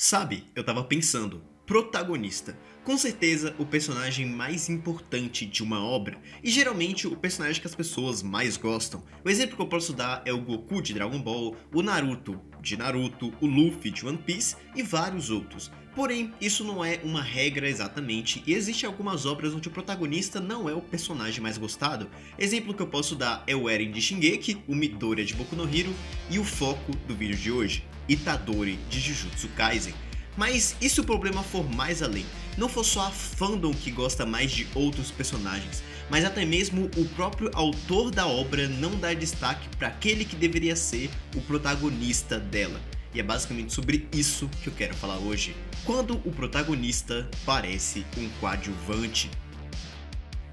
Sabe, eu tava pensando, protagonista. Com certeza o personagem mais importante de uma obra, e geralmente o personagem que as pessoas mais gostam. O exemplo que eu posso dar é o Goku de Dragon Ball, o Naruto de Naruto, o Luffy de One Piece e vários outros. Porém, isso não é uma regra exatamente, e existem algumas obras onde o protagonista não é o personagem mais gostado. Exemplo que eu posso dar é o Eren de Shingeki, o Midoriya de Boku no Hero e o foco do vídeo de hoje, Itadori de Jujutsu Kaisen. Mas e se o problema for mais além? Não for só a fandom que gosta mais de outros personagens, mas até mesmo o próprio autor da obra não dar destaque para aquele que deveria ser o protagonista dela. E é basicamente sobre isso que eu quero falar hoje. Quando o protagonista parece um coadjuvante.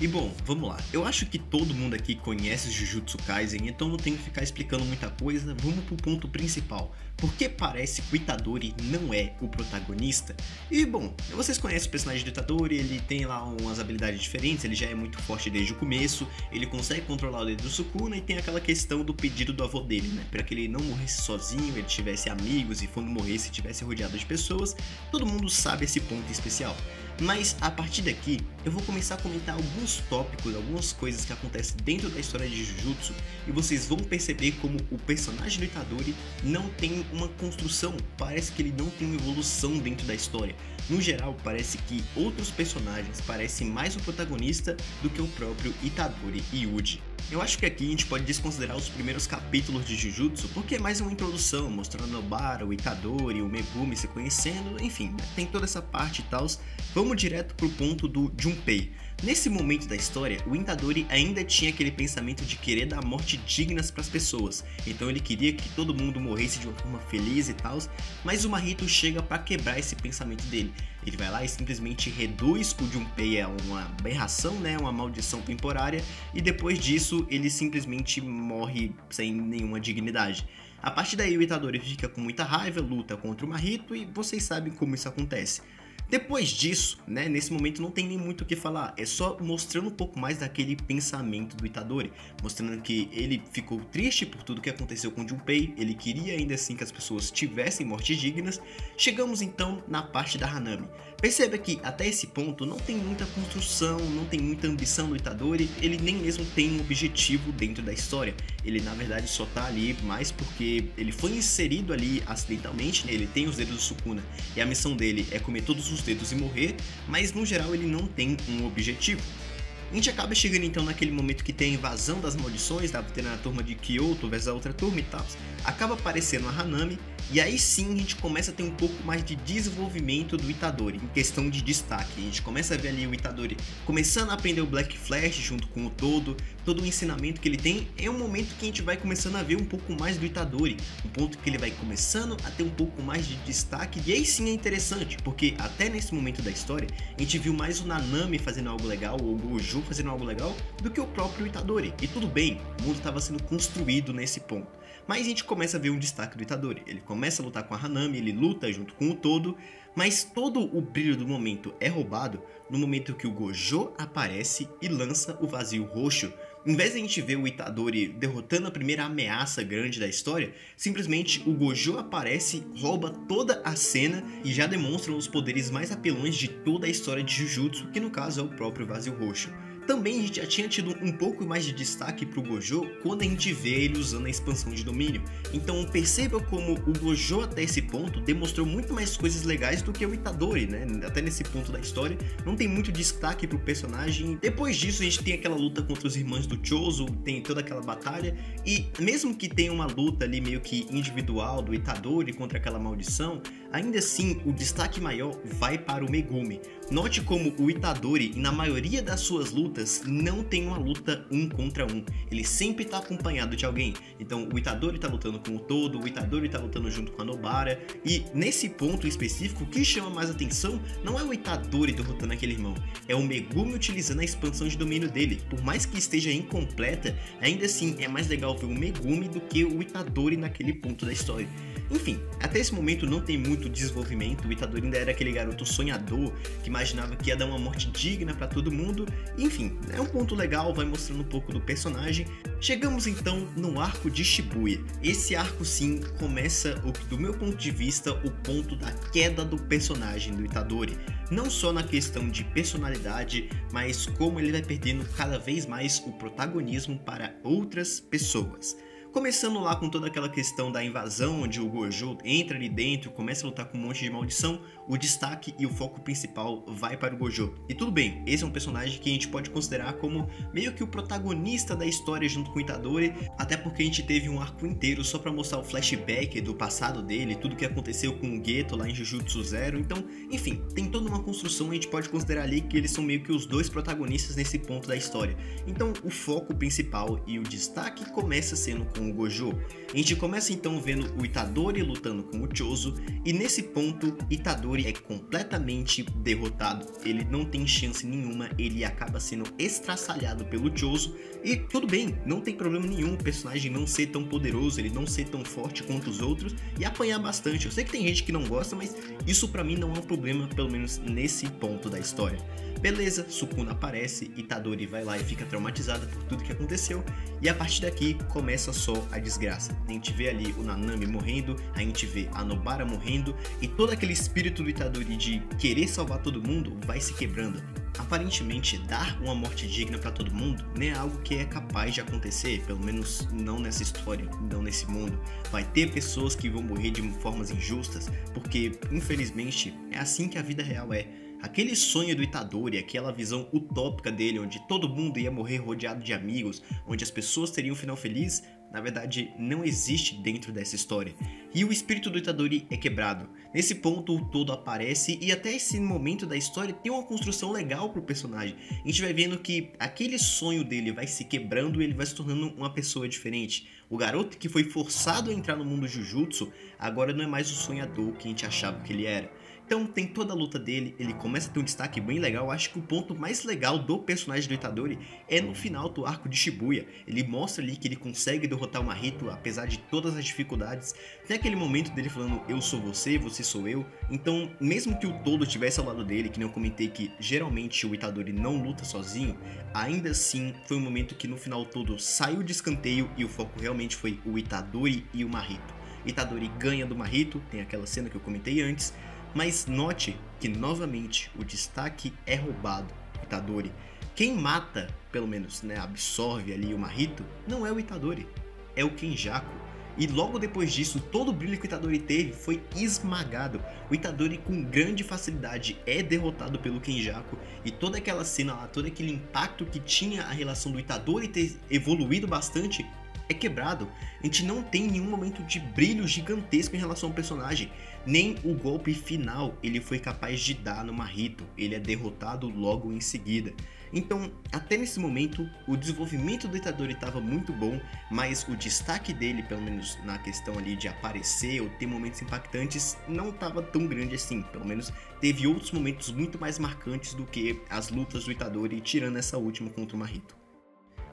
E bom, vamos lá. Eu acho que todo mundo aqui conhece Jujutsu Kaisen, então não tenho que ficar explicando muita coisa. Vamos pro ponto principal. Por que parece que o Itadori não é o protagonista? E bom, vocês conhecem o personagem do Itadori, ele tem lá umas habilidades diferentes, ele já é muito forte desde o começo, ele consegue controlar o dedo do Sukuna e tem aquela questão do pedido do avô dele, né? Para que ele não morresse sozinho, ele tivesse amigos e quando morresse tivesse rodeado de pessoas. Todo mundo sabe esse ponto especial. Mas a partir daqui eu vou começar a comentar alguns tópicos, algumas coisas que acontecem dentro da história de Jujutsu e vocês vão perceber como o personagem do Itadori não tem uma construção, parece que ele não tem uma evolução dentro da história. No geral, parece que outros personagens parecem mais o protagonista do que o próprio Itadori Yuji. Eu acho que aqui a gente pode desconsiderar os primeiros capítulos de Jujutsu, porque é mais uma introdução, mostrando o Nobara, o Itadori, o Megumi se conhecendo, enfim, né? Tem toda essa parte e tal. Vamos direto pro ponto do Junpei. Nesse momento da história, o Itadori ainda tinha aquele pensamento de querer dar morte dignas para as pessoas, então ele queria que todo mundo morresse de uma forma feliz e tal, mas o Mahito chega para quebrar esse pensamento dele. Ele vai lá e simplesmente reduz o Junpei a uma aberração, né, uma maldição temporária, e depois disso ele simplesmente morre sem nenhuma dignidade. A partir daí o Itadori fica com muita raiva, luta contra o Mahito e vocês sabem como isso acontece. Depois disso, né, nesse momento não tem nem muito o que falar, é só mostrando um pouco mais daquele pensamento do Itadori, mostrando que ele ficou triste por tudo que aconteceu com Junpei, ele queria ainda assim que as pessoas tivessem mortes dignas. Chegamos então na parte da Hanami. Perceba que até esse ponto não tem muita construção, não tem muita ambição do Itadori, ele nem mesmo tem um objetivo dentro da história, ele na verdade só tá ali mais porque ele foi inserido ali acidentalmente, né? Ele tem os dedos do Sukuna e a missão dele é comer todos os dedos e morrer, mas no geral ele não tem um objetivo. A gente acaba chegando então naquele momento que tem a invasão das maldições, tá tendo a turma de Kyoto versus a outra turma e tal, acaba aparecendo a Hanami, e aí sim a gente começa a ter um pouco mais de desenvolvimento do Itadori, em questão de destaque. A gente começa a ver ali o Itadori começando a aprender o Black Flash junto com o todo o ensinamento que ele tem. É um momento que a gente vai começando a ver um pouco mais do Itadori, um ponto que ele vai começando a ter um pouco mais de destaque, e aí sim é interessante, porque até nesse momento da história a gente viu mais o Nanami fazendo algo legal, ou o Gojo fazendo algo legal, do que o próprio Itadori. E tudo bem, o mundo estava sendo construído nesse ponto. Mas a gente começa a ver um destaque do Itadori, ele começa a lutar com a Hanami, ele luta junto com o todo, mas todo o brilho do momento é roubado no momento que o Gojo aparece e lança o vazio roxo. Em vez de a gente ver o Itadori derrotando a primeira ameaça grande da história, simplesmente o Gojo aparece, rouba toda a cena e já demonstra os poderes mais apelões de toda a história de Jujutsu, que no caso é o próprio vazio roxo. Também a gente já tinha tido um pouco mais de destaque pro Gojo quando a gente vê ele usando a expansão de domínio. Então perceba como o Gojo até esse ponto demonstrou muito mais coisas legais do que o Itadori, né? Até nesse ponto da história não tem muito destaque pro personagem. Depois disso a gente tem aquela luta contra os irmãos do Chozo, tem toda aquela batalha, e mesmo que tenha uma luta ali meio que individual do Itadori contra aquela maldição, ainda assim o destaque maior vai para o Megumi. Note como o Itadori, na maioria das suas lutas, não tem uma luta um contra um. Ele sempre está acompanhado de alguém. Então o Itadori está lutando com o todo, o Itadori está lutando junto com a Nobara. E nesse ponto específico, o que chama mais atenção não é o Itadori derrotando aquele irmão, é o Megumi utilizando a expansão de domínio dele. Por mais que esteja incompleta, ainda assim é mais legal ver o Megumi do que o Itadori naquele ponto da história. Enfim, até esse momento não tem muito desenvolvimento, o Itadori ainda era aquele garoto sonhador que imaginava que ia dar uma morte digna pra todo mundo. Enfim, é um ponto legal, vai mostrando um pouco do personagem. Chegamos então no arco de Shibuya. Esse arco sim começa, do meu ponto de vista, o ponto da queda do personagem do Itadori. Não só na questão de personalidade, mas como ele vai perdendo cada vez mais o protagonismo para outras pessoas. Começando lá com toda aquela questão da invasão, onde o Gojo entra ali dentro, começa a lutar com um monte de maldição, o destaque e o foco principal vai para o Gojo. E tudo bem, esse é um personagem que a gente pode considerar como meio que o protagonista da história junto com o Itadori, até porque a gente teve um arco inteiro só para mostrar o flashback do passado dele, tudo que aconteceu com o Geto lá em Jujutsu Zero. Então, enfim, tem toda uma construção, a gente pode considerar ali que eles são meio que os dois protagonistas nesse ponto da história. Então, o foco principal e o destaque começa sendo com o Gojo. A gente começa então vendo o Itadori lutando com o Choso, e nesse ponto Itadori é completamente derrotado, ele não tem chance nenhuma, ele acaba sendo estraçalhado pelo Choso, e tudo bem, não tem problema nenhum o personagem não ser tão poderoso, ele não ser tão forte quanto os outros e apanhar bastante. Eu sei que tem gente que não gosta, mas isso pra mim não é um problema, pelo menos nesse ponto da história. Beleza, Sukuna aparece, Itadori vai lá e fica traumatizada por tudo que aconteceu, e a partir daqui começa só a desgraça. A gente vê ali o Nanami morrendo, a gente vê a Nobara morrendo, e todo aquele espírito do Itadori de querer salvar todo mundo vai se quebrando. Aparentemente, dar uma morte digna pra todo mundo não é algo que é capaz de acontecer, pelo menos não nessa história, não nesse mundo. Vai ter pessoas que vão morrer de formas injustas, porque, infelizmente, é assim que a vida real é. Aquele sonho do Itadori, aquela visão utópica dele, onde todo mundo ia morrer rodeado de amigos, onde as pessoas teriam um final feliz, na verdade não existe dentro dessa história. E o espírito do Itadori é quebrado. Nesse ponto o todo aparece, e até esse momento da história tem uma construção legal pro personagem. A gente vai vendo que aquele sonho dele vai se quebrando e ele vai se tornando uma pessoa diferente. O garoto que foi forçado a entrar no mundo Jujutsu, agora não é mais o sonhador que a gente achava que ele era. Então tem toda a luta dele, ele começa a ter um destaque bem legal. Acho que o ponto mais legal do personagem do Itadori é no final do arco de Shibuya. Ele mostra ali que ele consegue derrotar o Mahito apesar de todas as dificuldades. Tem aquele momento dele falando, eu sou você, você sou eu. Então mesmo que o todo estivesse ao lado dele, que nem eu comentei que geralmente o Itadori não luta sozinho, ainda assim foi um momento que no final todo saiu de escanteio e o foco realmente foi o Itadori e o Mahito. Itadori ganha do Mahito, tem aquela cena que eu comentei antes. Mas note que novamente o destaque é roubado, Itadori. Quem mata, pelo menos absorve ali o Mahito, não é o Itadori, é o Kenjaku. E logo depois disso, todo o brilho que o Itadori teve foi esmagado. O Itadori com grande facilidade é derrotado pelo Kenjaku, e toda aquela cena lá, todo aquele impacto que tinha a relação do Itadori ter evoluído bastante, é quebrado. A gente não tem nenhum momento de brilho gigantesco em relação ao personagem. Nem o golpe final ele foi capaz de dar no Mahito. Ele é derrotado logo em seguida. Então, até nesse momento, o desenvolvimento do Itadori estava muito bom, mas o destaque dele, pelo menos na questão ali de aparecer ou ter momentos impactantes, não estava tão grande assim. Pelo menos teve outros momentos muito mais marcantes do que as lutas do Itadori, tirando essa última contra o Mahito.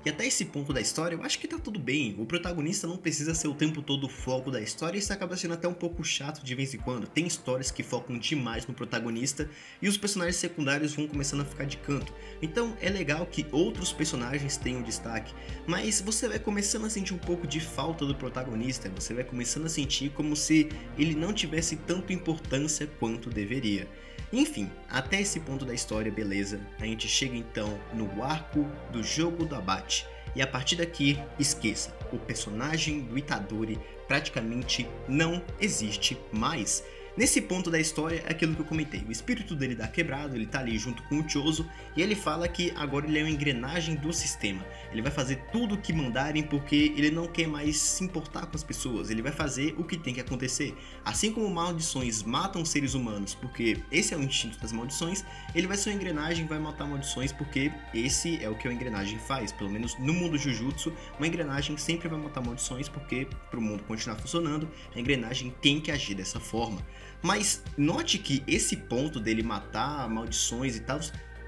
E até esse ponto da história eu acho que tá tudo bem, o protagonista não precisa ser o tempo todo o foco da história, e isso acaba sendo até um pouco chato de vez em quando. Tem histórias que focam demais no protagonista e os personagens secundários vão começando a ficar de canto. Então é legal que outros personagens tenham destaque, mas você vai começando a sentir um pouco de falta do protagonista, você vai começando a sentir como se ele não tivesse tanta importância quanto deveria. Enfim, até esse ponto da história, beleza, a gente chega então no arco do jogo do abate. E a partir daqui, esqueça, o personagem do Itadori praticamente não existe mais. Nesse ponto da história é aquilo que eu comentei, o espírito dele dá quebrado, ele tá ali junto com o Choso, e ele fala que agora ele é uma engrenagem do sistema. Ele vai fazer tudo o que mandarem porque ele não quer mais se importar com as pessoas, ele vai fazer o que tem que acontecer. Assim como maldições matam seres humanos porque esse é o instinto das maldições, ele vai ser uma engrenagem e vai matar maldições porque esse é o que a engrenagem faz. Pelo menos no mundo Jujutsu, uma engrenagem sempre vai matar maldições porque para o mundo continuar funcionando, a engrenagem tem que agir dessa forma. Mas note que esse ponto dele matar maldições e tal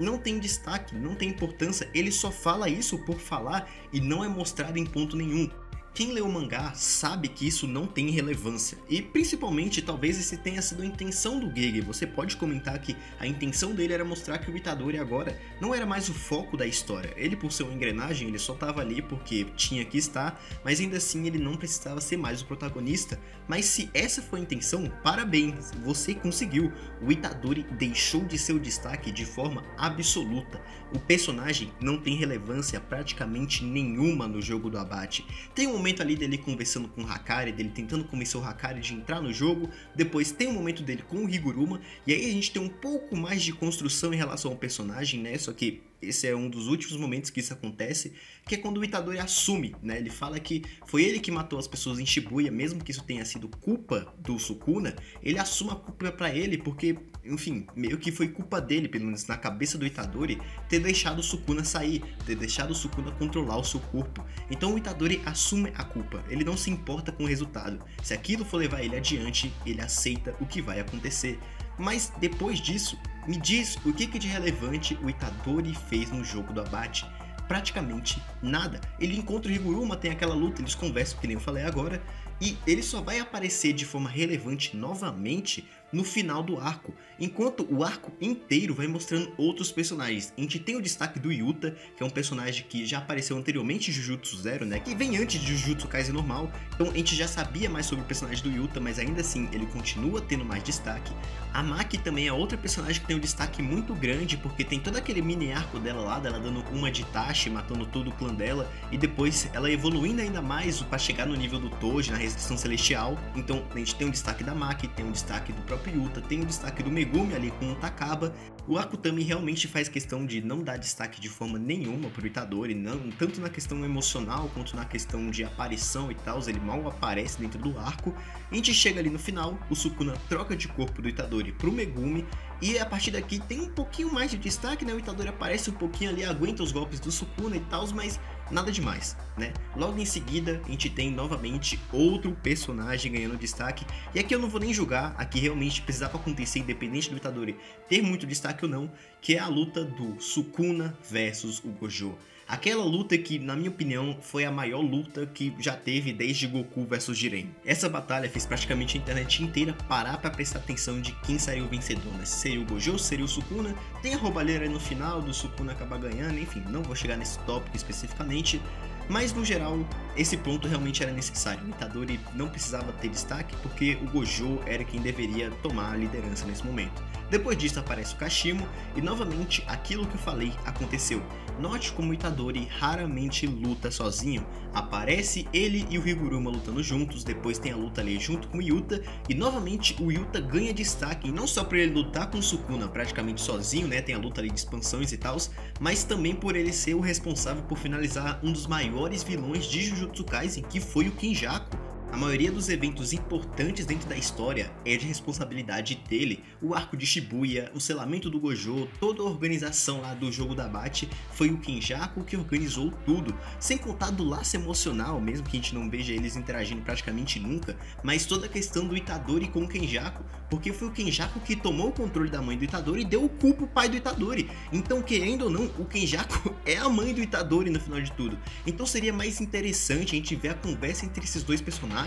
não tem destaque, não tem importância, ele só fala isso por falar e não é mostrado em ponto nenhum. Quem lê o mangá sabe que isso não tem relevância, e principalmente talvez esse tenha sido a intenção do Gege. Você pode comentar que a intenção dele era mostrar que o Itadori agora não era mais o foco da história. Ele, por ser uma engrenagem, ele só estava ali porque tinha que estar, mas ainda assim ele não precisava ser mais o protagonista. Mas se essa foi a intenção, parabéns, você conseguiu. O Itadori deixou de ser o destaque de forma absoluta. O personagem não tem relevância praticamente nenhuma no jogo do abate. Tem um momento ali dele conversando com o Hakari, dele tentando convencer o Hakari de entrar no jogo, depois tem um momento dele com o Higuruma, e aí a gente tem um pouco mais de construção em relação ao personagem, né, só que esse é um dos últimos momentos que isso acontece, que é quando o Itadori assume, né? Ele fala que foi ele que matou as pessoas em Shibuya, mesmo que isso tenha sido culpa do Sukuna, ele assume a culpa pra ele, porque, enfim, meio que foi culpa dele, pelo menos na cabeça do Itadori, ter deixado o Sukuna sair, ter deixado o Sukuna controlar o seu corpo. Então o Itadori assume a culpa, ele não se importa com o resultado. Se aquilo for levar ele adiante, ele aceita o que vai acontecer. Mas depois disso, me diz o que de relevante o Itadori fez no jogo do abate. Praticamente nada. Ele encontra o Higuruma, tem aquela luta, eles conversam, que nem eu falei agora, e ele só vai aparecer de forma relevante novamente no final do arco, enquanto o arco inteiro vai mostrando outros personagens. A gente tem o destaque do Yuta, que é um personagem que já apareceu anteriormente em Jujutsu Zero, né, que vem antes de Jujutsu Kaisen normal, então a gente já sabia mais sobre o personagem do Yuta, mas ainda assim ele continua tendo mais destaque. A Maki também é outra personagem que tem um destaque muito grande, porque tem todo aquele mini arco dela lá, dela dando uma de Itachi, matando todo o clã dela, e depois ela evoluindo ainda mais para chegar no nível do Toji, na Restrição Celestial. Então a gente tem um destaque da Maki, tem um destaque do próprio Yuta, tem o destaque do Megumi ali com o Takaba. O Akutami realmente faz questão de não dar destaque de forma nenhuma pro Itadori, não, tanto na questão emocional quanto na questão de aparição e tal, ele mal aparece dentro do arco. A gente chega ali no final, o Sukuna troca de corpo do Itadori pro Megumi, e a partir daqui tem um pouquinho mais de destaque, né? O Itadori aparece um pouquinho ali, aguenta os golpes do Sukuna e tal, mas nada demais, né? Logo em seguida, a gente tem novamente outro personagem ganhando destaque, e aqui eu não vou nem julgar, aqui realmente precisava acontecer independente do Itadori ter muito destaque ou não, que é a luta do Sukuna versus o Gojo. Aquela luta que, na minha opinião, foi a maior luta que já teve desde Goku vs Jiren. Essa batalha fez praticamente a internet inteira parar para prestar atenção de quem seria o vencedor, né? Se seria o Gojo, se seria o Sukuna. Tem a roubalheira aí no final do Sukuna acabar ganhando, enfim, não vou chegar nesse tópico especificamente. Mas no geral, esse ponto realmente era necessário. O Itadori não precisava ter destaque porque o Gojo era quem deveria tomar a liderança nesse momento. Depois disso aparece o Kashimo e novamente aquilo que eu falei aconteceu. Note como o Itadori raramente luta sozinho. Aparece ele e o Higuruma lutando juntos, depois tem a luta ali junto com o Yuta, e novamente o Yuta ganha destaque, e não só por ele lutar com o Sukuna praticamente sozinho, né, tem a luta ali de expansões e tal, mas também por ele ser o responsável por finalizar um dos maiores vilões de Jujutsu Kaisen, que foi o Kenjaku. A maioria dos eventos importantes dentro da história é de responsabilidade dele. O arco de Shibuya, o selamento do Gojo, toda a organização lá do jogo da abate, foi o Kenjaku que organizou tudo. Sem contar do laço emocional, mesmo que a gente não veja eles interagindo praticamente nunca, mas toda a questão do Itadori com o Kenjaku, porque foi o Kenjaku que tomou o controle da mãe do Itadori e deu o cu pro pai do Itadori. Então, querendo ou não, o Kenjaku é a mãe do Itadori no final de tudo. Então seria mais interessante a gente ver a conversa entre esses dois personagens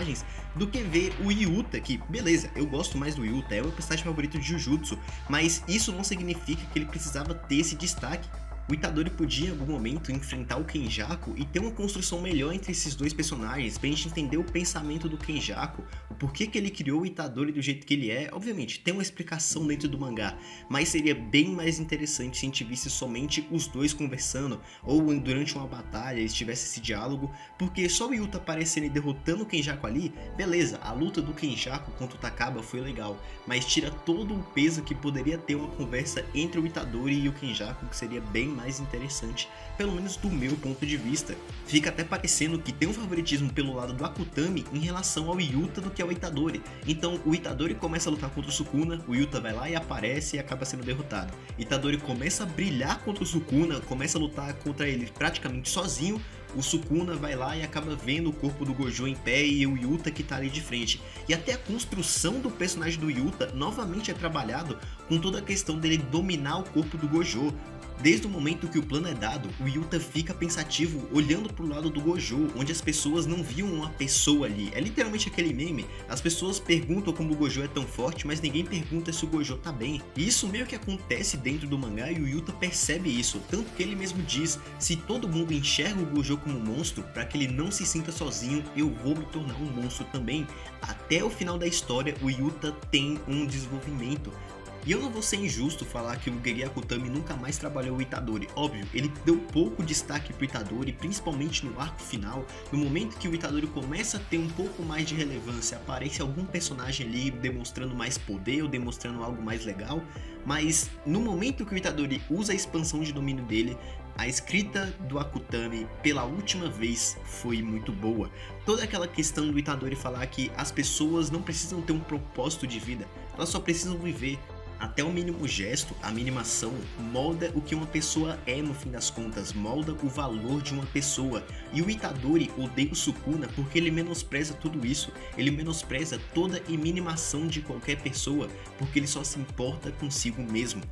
do que ver o Yuta, que beleza, eu gosto mais do Yuta, é o meu personagem favorito de Jujutsu, mas isso não significa que ele precisava ter esse destaque. O Itadori podia em algum momento enfrentar o Kenjaku e ter uma construção melhor entre esses dois personagens, pra gente entender o pensamento do Kenjaku, o porquê que ele criou o Itadori do jeito que ele é. Obviamente, tem uma explicação dentro do mangá, mas seria bem mais interessante se a gente visse somente os dois conversando, ou durante uma batalha eles tivessem esse diálogo, porque só o Yuta aparecendo e derrotando o Kenjaku ali, beleza, a luta do Kenjaku contra o Takaba foi legal, mas tira todo o peso que poderia ter uma conversa entre o Itadori e o Kenjaku, que seria bem mais interessante, pelo menos do meu ponto de vista. Fica até parecendo que tem um favoritismo pelo lado do Akutami em relação ao Yuta do que ao Itadori. Então o Itadori começa a lutar contra o Sukuna, o Yuta vai lá e aparece e acaba sendo derrotado. Itadori começa a brilhar contra o Sukuna, começa a lutar contra ele praticamente sozinho, o Sukuna vai lá e acaba vendo o corpo do Gojo em pé e o Yuta que tá ali de frente. E até a construção do personagem do Yuta novamente é trabalhado com toda a questão dele dominar o corpo do Gojo. Desde o momento que o plano é dado, o Yuta fica pensativo olhando pro lado do Gojo, onde as pessoas não viam uma pessoa ali. É literalmente aquele meme, as pessoas perguntam como o Gojo é tão forte, mas ninguém pergunta se o Gojo tá bem. E isso meio que acontece dentro do mangá e o Yuta percebe isso, tanto que ele mesmo diz, se todo mundo enxerga o Gojo como um monstro, para que ele não se sinta sozinho, eu vou me tornar um monstro também. Até o final da história, o Yuta tem um desenvolvimento. E eu não vou ser injusto falar que o Gege Akutami nunca mais trabalhou o Itadori. Óbvio, ele deu pouco destaque pro Itadori, principalmente no arco final. No momento que o Itadori começa a ter um pouco mais de relevância, aparece algum personagem ali demonstrando mais poder ou demonstrando algo mais legal. Mas no momento que o Itadori usa a expansão de domínio dele, a escrita do Akutami pela última vez foi muito boa. Toda aquela questão do Itadori falar que as pessoas não precisam ter um propósito de vida, elas só precisam viver. Até o mínimo gesto, a mínima ação, molda o que uma pessoa é no fim das contas, molda o valor de uma pessoa. E o Itadori odeia o Sukuna porque ele menospreza tudo isso, ele menospreza toda e mínima ação de qualquer pessoa, porque ele só se importa consigo mesmo.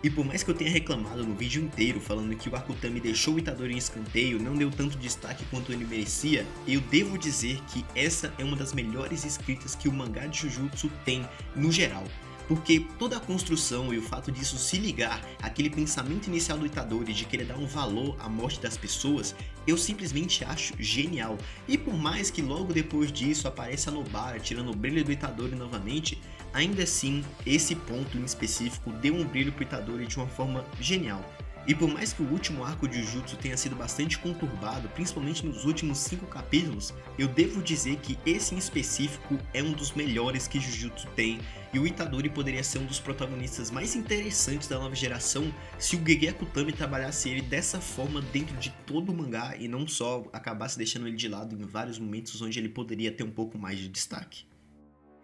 E por mais que eu tenha reclamado no vídeo inteiro falando que o Akutami deixou o Itadori em escanteio, não deu tanto destaque quanto ele merecia, eu devo dizer que essa é uma das melhores escritas que o mangá de Jujutsu tem no geral. Porque toda a construção e o fato disso se ligar àquele pensamento inicial do Itadori de querer dar um valor à morte das pessoas, eu simplesmente acho genial. E por mais que logo depois disso apareça a Nobara tirando o brilho do Itadori novamente, ainda assim, esse ponto em específico deu um brilho pro Itadori de uma forma genial. E por mais que o último arco de Jujutsu tenha sido bastante conturbado, principalmente nos últimos 5 capítulos, eu devo dizer que esse em específico é um dos melhores que Jujutsu tem, e o Itadori poderia ser um dos protagonistas mais interessantes da nova geração se o Gege Akutami trabalhasse ele dessa forma dentro de todo o mangá e não só acabasse deixando ele de lado em vários momentos onde ele poderia ter um pouco mais de destaque.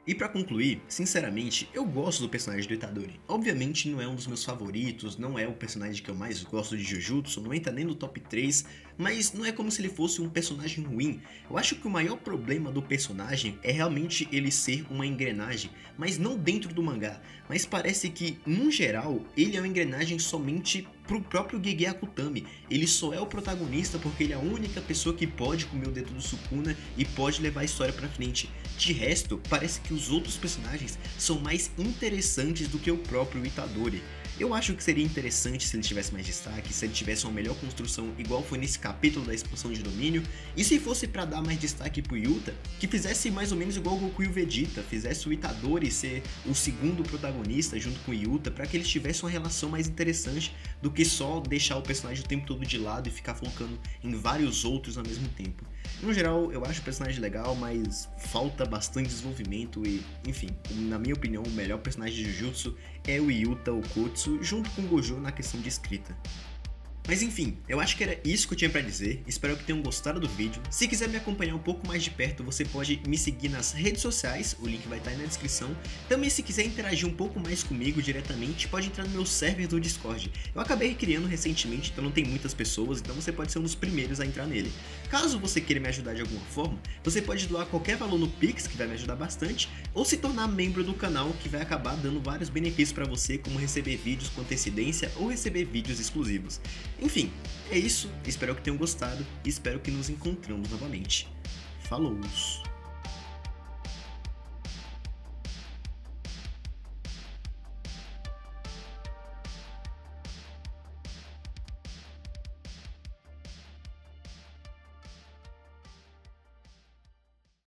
E pra concluir, sinceramente, eu gosto do personagem do Itadori. Obviamente não é um dos meus favoritos, não é o personagem que eu mais gosto de Jujutsu, não entra nem no top 3, mas não é como se ele fosse um personagem ruim. Eu acho que o maior problema do personagem é realmente ele ser uma engrenagem, mas não dentro do mangá. Mas parece que, no geral, ele é uma engrenagem somente pro próprio Gege Akutami. Ele só é o protagonista porque ele é a única pessoa que pode comer o dedo do Sukuna e pode levar a história pra frente. De resto, parece que os outros personagens são mais interessantes do que o próprio Itadori. Eu acho que seria interessante se ele tivesse mais destaque, se ele tivesse uma melhor construção igual foi nesse capítulo da expansão de domínio, e se fosse pra dar mais destaque pro Yuta, que fizesse mais ou menos igual o Goku e o Vegeta, fizesse o Itadori ser o segundo protagonista junto com o Yuta, pra que eles tivessem uma relação mais interessante do que só deixar o personagem o tempo todo de lado e ficar focando em vários outros ao mesmo tempo. No geral, eu acho o personagem legal, mas falta bastante desenvolvimento e, enfim, na minha opinião, o melhor personagem de Jujutsu é o Yuta Okkotsu, junto com o Gojo na questão de escrita. Mas enfim, eu acho que era isso que eu tinha pra dizer, espero que tenham gostado do vídeo. Se quiser me acompanhar um pouco mais de perto, você pode me seguir nas redes sociais, o link vai estar aí na descrição. Também se quiser interagir um pouco mais comigo diretamente, pode entrar no meu server do Discord. Eu acabei criando recentemente, então não tem muitas pessoas, então você pode ser um dos primeiros a entrar nele. Caso você queira me ajudar de alguma forma, você pode doar qualquer valor no Pix, que vai me ajudar bastante, ou se tornar membro do canal, que vai acabar dando vários benefícios pra você, como receber vídeos com antecedência ou receber vídeos exclusivos. Enfim, é isso, espero que tenham gostado e espero que nos encontramos novamente. Falou!